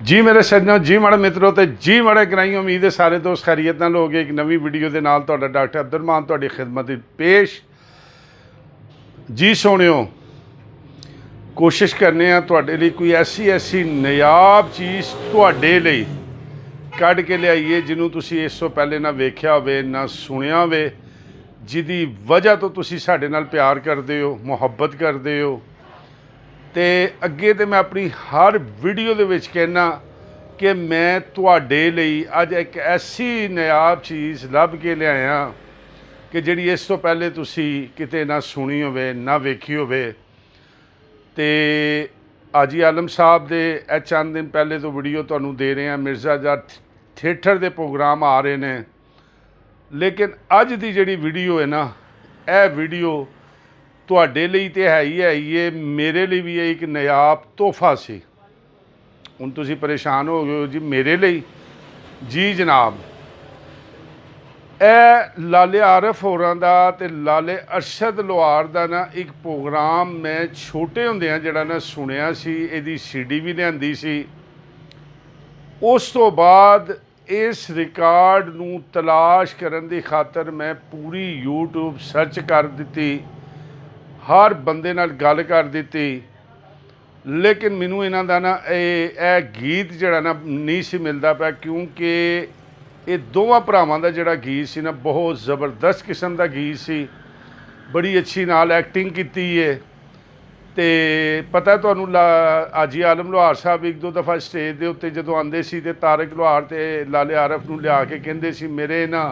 जी मेरे सज्जनों, जी माड़े मित्रों ते जी माड़े ग्राई। उम्मीद है सारे दोस्त खैरियत नाल हो गए। एक नवी वीडियो के नाल तुहाडा डॉक्टर अब्दुल तुहाडी खिदमत विच पेश। जी सोहणियो, कोशिश करने तुहाडे लई कोई ऐसी नायाब चीज़ तुहाडे लई कढ के लियाईए जिन्हों तुसीं इस तों पहले ना वेख्या होवे ना सुनिया होवे, जिहदी वजह तो तुसीं साडे नाल प्यार करदे हो, मुहब्बत करदे हो। तो अगे तो मैं अपनी हर वीडियो दे विच कहना कि मैं तुहाडे लई अज एक ऐसी नायाब चीज़ लभ के लिआया कि जिहड़ी इस तो पहले तुसी किते ना सुनी होवे ना वेखी होवे। ते हाजी आलम साहब दे चंद दिन पहले तो वीडियो तुहानूं दे रहे हैं। मिर्ज़ा जाट थिएटर दे प्रोग्राम आ रहे हैं, लेकिन अज दी जिहड़ी वीडियो है ना, यह वीडियो तुहाडे लई ते है ही है, मेरे लिए भी एक नायाब तोहफा सी। हुण तुसीं परेशान हो गए हो जी मेरे लिए। जी जनाब, ए लाले आरफ होरां दा ते लाले अरशद लोहार दा ना एक प्रोग्राम मैं छोटे हुंदियां जिहड़ा ना सुनिया सी, इहदी CD भी लिआंदी सी। उस तो बाद इस रिकॉर्ड नूं तलाश करन दी खातर मैं पूरी YouTube सर्च कर दित्ती, हर बंदे नाल गल कर दित्ती, लेकिन मैनू इन्हां दा ना यह गीत जिहड़ा ना नहीं सी मिलदा पिया, क्योंकि ये दोवां भरावां दा जिहड़ा गीत सी ना बहुत ज़बरदस्त किस्म दा गीत सी, बड़ी अच्छी नाल एक्टिंग कीती है। तो पता तुहानूं हाजी आलम लोहार साहब एक दो दफ़ा स्टेज के उत्ते जदों आंदे सी ते तारक लोहार ते लाले आरफ नूं लिया के कहिंदे सी मेरे ना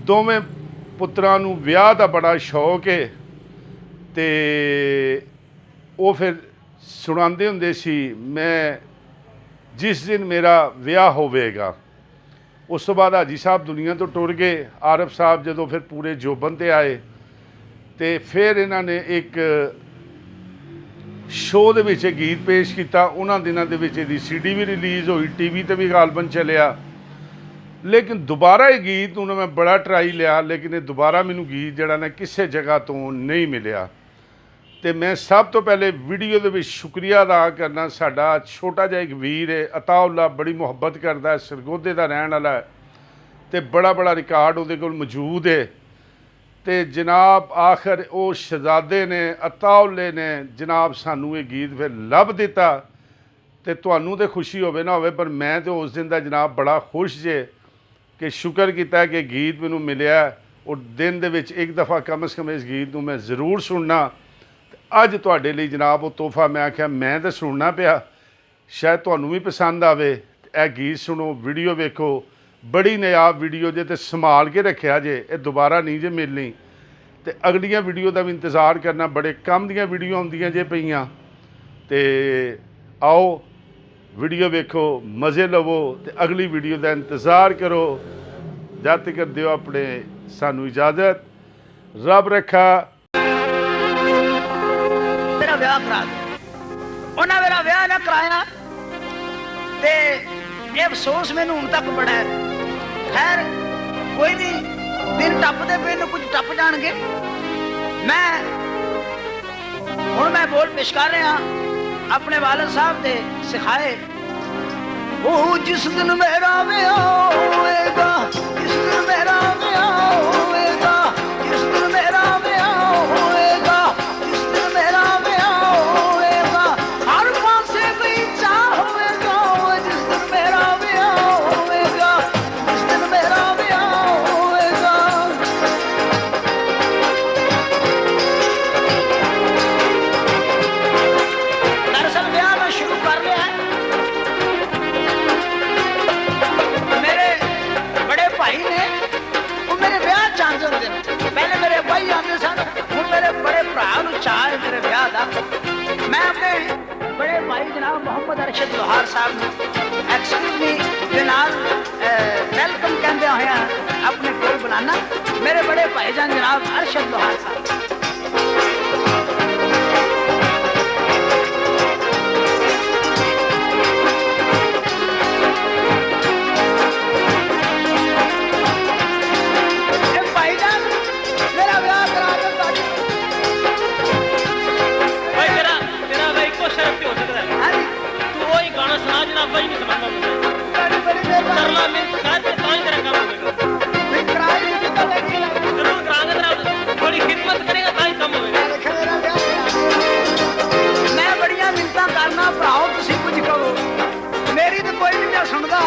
दोवें पुत्रां नूं विआह दा बड़ा शौक है। तो वो फिर सुणांदे हुंदे सी मैं जिस दिन मेरा विआह होवेगा। उस तो बाद हाजी साहब दुनिया तो टुर गए। आरफ साहब जदों फिर पूरे जोबन ते आए तो फिर इन्हां ने एक शो दे विच गीत पेश किया। उन्हां दिनां दे विच इहदी CD भी रिलीज़ हुई, TV ते भी गालबन चलिया, लेकिन दोबारा ये गीत हूँ मैं बड़ा ट्राई लिया, लेकिन ये दोबारा मैनू गीत जिहड़ा ना किसी जगह तो नहीं मिलिया। तो मैं सब तो पहले वीडियो दे विच शुक्रिया अदा करना, साडा छोटा जिहा एक वीर है अताउल्ला, बड़ी मुहब्बत करता है, सरगोधे का रहने वाला है, तो बड़ा बड़ा रिकॉर्ड उहदे कोल मौजूद है। तो जनाब आखिर वो शहजादे ने अताउल्ले ने जनाब सानू ये गीत फिर लभ दिता। तो तुहानूं तो खुशी होवे ना होवे, पर मैं तो उस दिन का जनाब बड़ा खुश जे कि शुक्र किया कि गीत मैनू मिलिया और दिन दे विच एक दफ़ा कम अज़ कम इस गीत नूं मैं ज़रूर सुनना। अज तुहाडे लई जनाब वो तोहफा मैं आख्या मैं तो सुनना पिया, शायद तुहानूं भी पसंद आवे। यह गीत सुनो, वीडियो वेखो, बड़ी नायाब वीडियो जे, तो संभाल के रखिया जे, ये दोबारा नहीं जे मिलनी। तो अगलियां वीडियो का भी इंतज़ार करना, बड़े कम दियां वीडियो आउंदियां जे पईयां। तो आओ वीडियो वेखो, मज़े लवो, तो अगली वीडियो का इंतज़ार करो। जद तक दिओ अपने सानू इजाज़त, रब रखा। मेरा विआह करा दो, उन्हें मेरा विआह ना कराया ते ये अफसोस मैनू हुण तक बड़ा है। खैर कोई नहीं, दिन टपदे पे ने कुछ टप जाणगे। मैं हुण मैं बोल पेश कर रहा अपने वालिद साहब दे सिखाए। ओ जिस दिन मेरा विआह होएगा, जिस दिन मेरा विआह होएगा, जिस दिन मेरा विआह होएगा, जिस दिन मेरा विआह होएगा, हर पासे कोई चाह होएगा। जिस दिन मेरा विआह होएगा, जिस दिन मेरा विआह होएगा। दरअसल विआह मैं शुरू कर लिया है। मेरे बड़े भाई ने वो मेरे ब्याह चाहते होंगे, पहले मेरे भाई आते सन, हूँ मेरे बड़े भरा नूं चाह है मेरे ब्याह का। मैं अपने बड़े भाई जनाब मोहम्मद अरशद लोहार साहब ने एक्सक्यूजमी के नाल वेलकम कहते हुए अपने कोल बुलाना। मेरे बड़े भाईजान जनाब अरशद लोहार साहब। बाबा जी की समझ में बड़ी बड़ी मेहरबानी करला में काज में ताई तेरा काम होगा फिर किराए की कितना लगेगा जरूर करांगे तेरा थोड़ी खिदमत करेगा ताई काम होगा देखा मेरा ब्याह मैं बड़िया मिन्नतां करना भराओ तुसीं कुछ कहो मेरी तो कोई नहीं सुनदा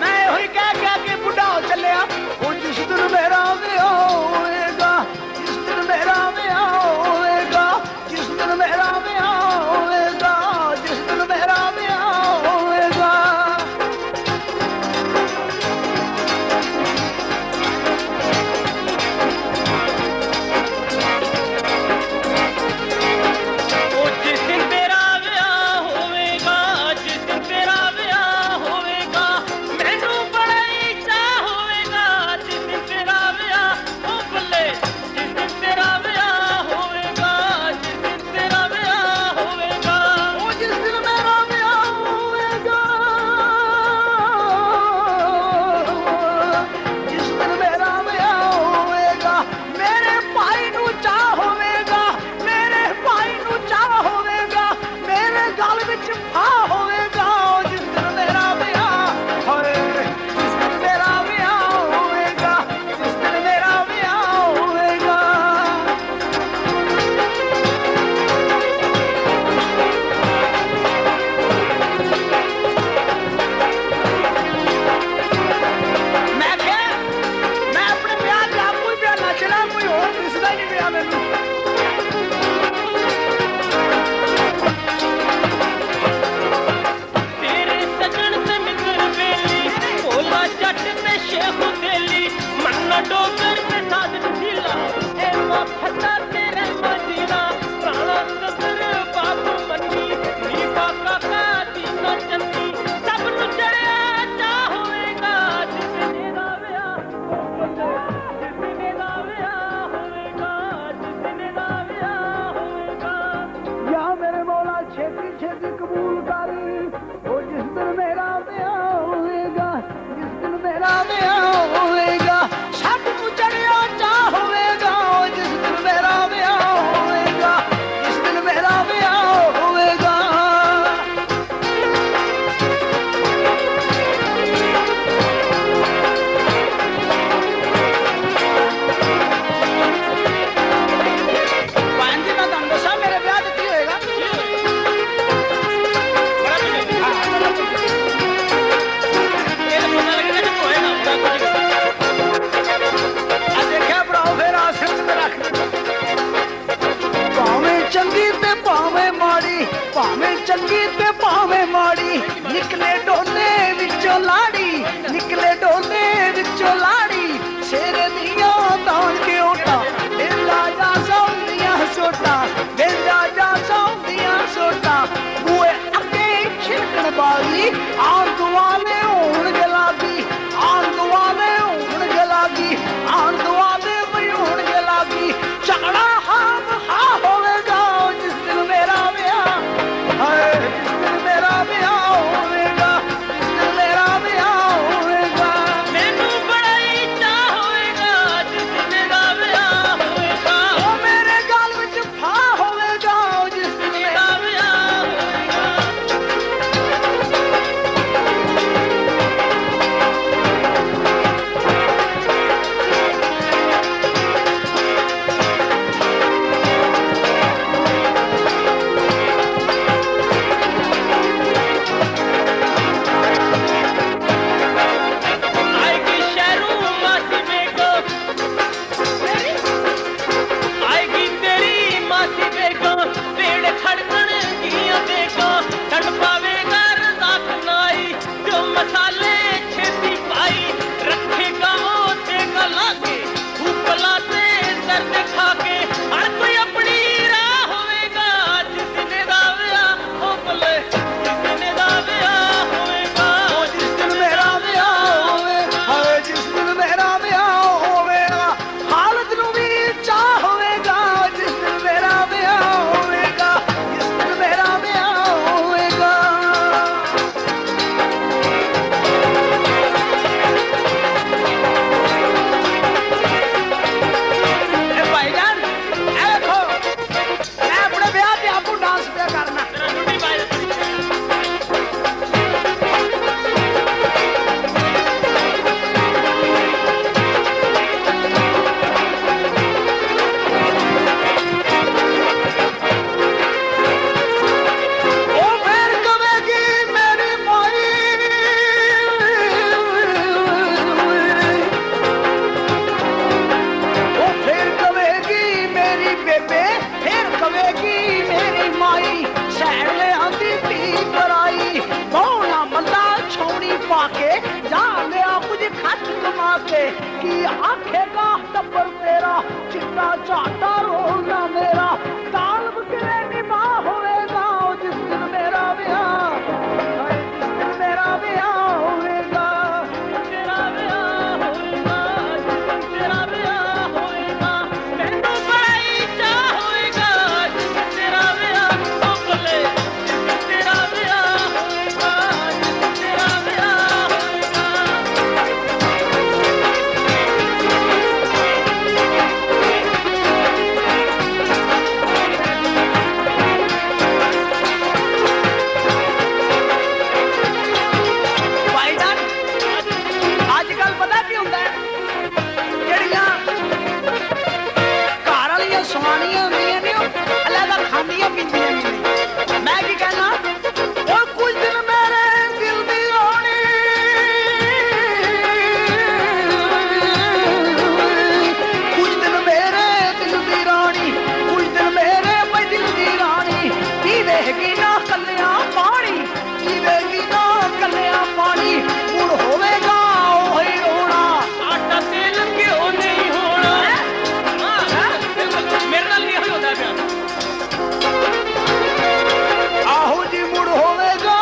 मैं वही कह के बुढ़ा हो चलिया वो जिस दिन मेरा विआह होएगा जिस दिन मेरा विआह होएगा जिस दिन मेरा विआह होएगा जिस दिन मेरा विआह होएगा ओ जिस दिन तेरा विआह होवेगा जिस दिन तेरा विआह होवेगा मैनू बड़ा ही चाह होवेगा जिस दिन तेरा विआह ओ बल्ले जिस दिन तेरा विआह होवेगा जिस दिन तेरा विआह होवेगा वो जिस दिन मेरा विआह होएगा जिस दिन मेरा विआह होएगा मेरे भाई नू चाह होवेगा मेरे भाई नू चाह होवेगा मेरे गल विच फा होवेगा जिस दिन मेरा विआह होए जिस दिन मेरा विआह होएगा जिस दिन मेरा विआह होएगा मैं क्या मैं अपने ब्याह च आपको ही ब्याह नचना कोई और दिसदा ही नहीं ब्याह मैनू तेरे सजन ते मित्र बेली भोला जट ते शेख देली मन्ना डोगर ते साध ढीला ए मफता तेरे मदीना प्राणा सबर बाप मन्नी नी काका का दीना चंदी सब नु चढ़िया चा होवेगा जिस दिन दा विआह जिस दिन दा विआह होवेगा जिस दिन दा विआह होवेगा या मेरे मौला छेती छेती कबूल कर वो जिस दिन मेरा विआह होएगा जिस दिन मेरा विआह होएगा सब कुछ चढ़िया चा होएगा जिस दिन मेरा विआह होएगा जिस दिन मेरा विआह होएगा ਪੰਜ ਨਾ ਤੁਹਾਨੂੰ ਦੱਸਾਂ ਮੇਰੇ ਵਿਆਹ ਤੇ ਕੀ ਹੋਏਗਾ बड़ा ਇਹ ਪਤਾ ਲੱਗਦਾ ਕਿ ਹੋਏਗਾ ਬੜਾ ਕੁਝ ਆ ਦੇਖਿਆ ਭਰਾਓ ਫੇਰ ਆਸਿਮ ਤੇ ਰੱਖ ਭਾਵੇਂ ਚੰਗੀ ਤੇ ਭਾਵੇਂ ਮਾੜੀ ਭਾਵੇਂ ਚੰਗੀ ਤੇ ਭਾਵੇਂ ਮਾੜੀ ਨਿਕਲੇ ਡੋਲੇ ਵਿੱਚੋਂ ਲਾੜੀ ਨਿਕਲੇ ਡੋਲੇ ਵਿੱਚੋਂ ਲਾੜੀ ਸ਼ੇਰੇ ਦੀਆਂ ਤਾਣ ਕੇ ਓਟਾ ਦਿਲ ਰਾਜਾ ਸੌਂਦੀਆਂ ਸੋਟਾ ਦਿਲ ਰਾਜਾ ਸੌਂਦੀਆਂ ਸੋਟਾ ਬੂਏ ਅੱਗੇ ਛਿੜਕਣ ਵਾਲੀ ਆਣ ਦੁਆਲੇ ਹੋਣ ਗਲਾਬੀ ਆਣ ਦੁਆਲੇ ਹੋਣ ਗਲਾਬੀ ਆਣ ਦੁਆਲੇ ਵੀ ਹੋਣ ਗਲਾਬੀ ਝਗੜਾ ਹਾਮ ਹਾ ਹੋਵੇਗਾ ਜਿਸ ਦਿਨ ਮੇਰਾ ਵਿਆਹ ਹਾਏ ਜਿਸ ਦਿਨ ਮੇਰਾ ਵਿਆਹ ਹੋਵੇਗਾ ਜਿਸ ਦਿਨ ਮੇਰਾ ਵਿਆਹ ਹੋਵੇਗਾ ਮੈਨੂੰ ਬੜਾ ਹੀ ਚਾਹ ਹੋਏਗਾ ਜਿਸ ਦਿਨ ਦਾ ਵਿਆਹ ਹੋਏਗਾ ਉਹ ਮੇਰੇ ਗਲ ਵਿੱਚ ਫਾ ਹੋਵੇਗਾ ਜਿਸ ਦਿਨ ਦਾ ਮੇਰਾ ਵਿਆਹ ਹੋਏਗਾ के की आखेगा टब्बर तेरा चिट्टा चाटा रोना मेरा ताल बकरे निभा होएगा जिस दिन मेरा ब्याह जिस दिन मेरा ब्याह होएगा तेरा ब्याह होएगा जिस दिन तेरा ब्याह होएगा मैनू बड़ा ही चाह होएगा जिस दिन तेरा ब्याह हो बोले जिस दिन तेरा ब्याह होएगा जिस दिन तेरा ब्याह होएगा भाई जान अजकल पता की होंदा है ਜਿਹੜੀਆਂ ਘਰ ਵਾਲੀਆਂ ਸੁਆਣੀਆਂ ਹੁੰਦੀਆਂ ਨੇ ਉਹ ਅਲੱਗ ਖਾਂਦੀਆਂ ਪੀਂਦੀਆਂ ਨੇ ਮੈਂ ਕੀ ਕਹਿਣਾ ਉਹ ਕੁਝ ਦਿਨ ਮੇਰੇ ਦਿਲ ਦੀ ਰਾਣੀ ਕੁਝ ਦਿਨ ਮੇਰੇ ਦਿਲ ਦੀ ਰਾਣੀ ਕੁਝ ਦਿਨ ਮੇਰੇ ਬਈ ਦਿਲ ਦੀ ਰਾਣੀ ਪੀਵੇਗੀ ਨਾ ਕੱਲਿਆਂ ਪਾਣੀ ਪੀਵੇਗੀ ਨਾ ਕੱਲਿਆਂ ਪਾਣੀ ਮੁੜ ਹੋਵੇਗਾ ਉਹੀ ਰੋਣਾ ਆਟਾ ਤੇਲ ਘਿਓ ਨਹੀਂ ਹੋਣਾ ਮੇਰੇ ਨਾਲ ਨਹੀਂ ਹੁੰਦਾ ਪਿਆ ਆਹੋ ਜੀ ਮੁੜ ਹੋਵੇਗਾ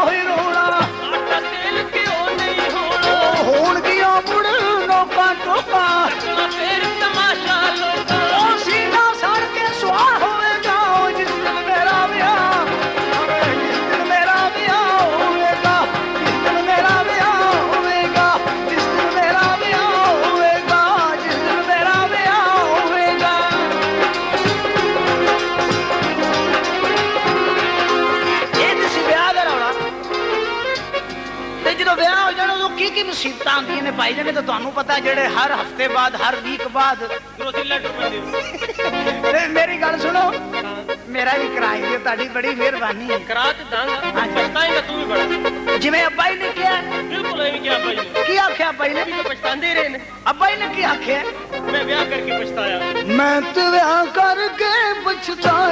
ਉਹੀ ਰੋਣਾ ਆਟਾ ਤੇਲ ਘਿਓ ਨਹੀਂ ਹੋਣਾ ਹੋਣਗੀਆਂ ਮੁੜ ਨੋਕਾਂ ਟੋਕਾਂ ਨਾ ਫੇਰ ਤਮਾਸ਼ਾ ਲੋਕਾਂ ਉਹ ਸੀਨਾ ਸੜ ਕੇ ਸੁਆਹ ਹੋਵੇਗਾ ਉਹ ਜਿਸ ਦਿਨ ਮੇਰਾ ਵਿਆਹ ਜਿਸ ਦਿਨ ਮੇਰਾ ਵਿਆਹ ਹੋਵੇਗਾ ਜਿਸ ਦਿਨ ਮੇਰਾ ਵਿਆਹ ਹੋਵੇਗਾ ਜਿਸ ਦਿਨ ਮੇਰਾ ਵਿਆਹ ਹੋਵੇਗਾ ਜਿਸ ਦਿਨ ਮੇਰਾ ਵਿਆਹ ਹੋਵੇਗਾ ਇਹ ਤੇ ਸੀ ਵਿਆਹ ਦਾ ਰੌਲਾ ਤੇ ਜਦੋਂ ਵਿਆਹ ਹੋ ਜਾਣਾ ਉਦੋਂ ਕੀ ਮੁਸੀਬਤਾਂ ਆਉਂਦੀਆਂ ਨੇ ਭਾਈ ਜਾਨੇ ਤਾਂ ਤੁਹਾਨੂੰ ਪਤਾ ਜਿਹੜੇ ਹਰ ਹਫਤੇ ਬਾਅਦ ਹਰ ਵੀਕ ਬਾਅਦ ਗਰੋਸੀਲਾ ਟੁੱਟਦੇ ਤੇ ਮੇਰੀ ਗੱਲ ਸੁਣੋ ਮੇਰਾ ਵੀ ਕਰਾਈ ਦਿਓ ਤੁਹਾਡੀ ਬੜੀ ਮਿਹਰਬਾਨੀ ਹੈ ਕਰਾ ਤੇ ਦਾਂਗਾ ਪਛਤਾਏਂਗਾ ਤੂੰ ਵੀ ਬੜਾ ਜਿਵੇਂ ਅੱਬਾ ਜੀ ਨੇ ਕਿਹਾ ਬਿਲਕੁਲ ਐਵੇਂ ਕਿਹਾ ਭਾਈ ਨੇ ਕੀ ਆਖਿਆ ਅੱਬਾ ਜੀ ਨੇ ਵੀ ਤਾਂ ਪਛਤਾਉਂਦੇ ਹੀ ਰਹੇ ਨੇ ਅੱਬਾ ਜੀ ਨੇ ਕੀ ਆਖਿਆ ਮੈਂ ਵਿਆਹ ਕਰਕੇ ਪਛਤਾਇਆ ਮੈਂ ਤੇ ਵਿਆਹ ਕਰਕੇ ਪਛਤਾਇਆ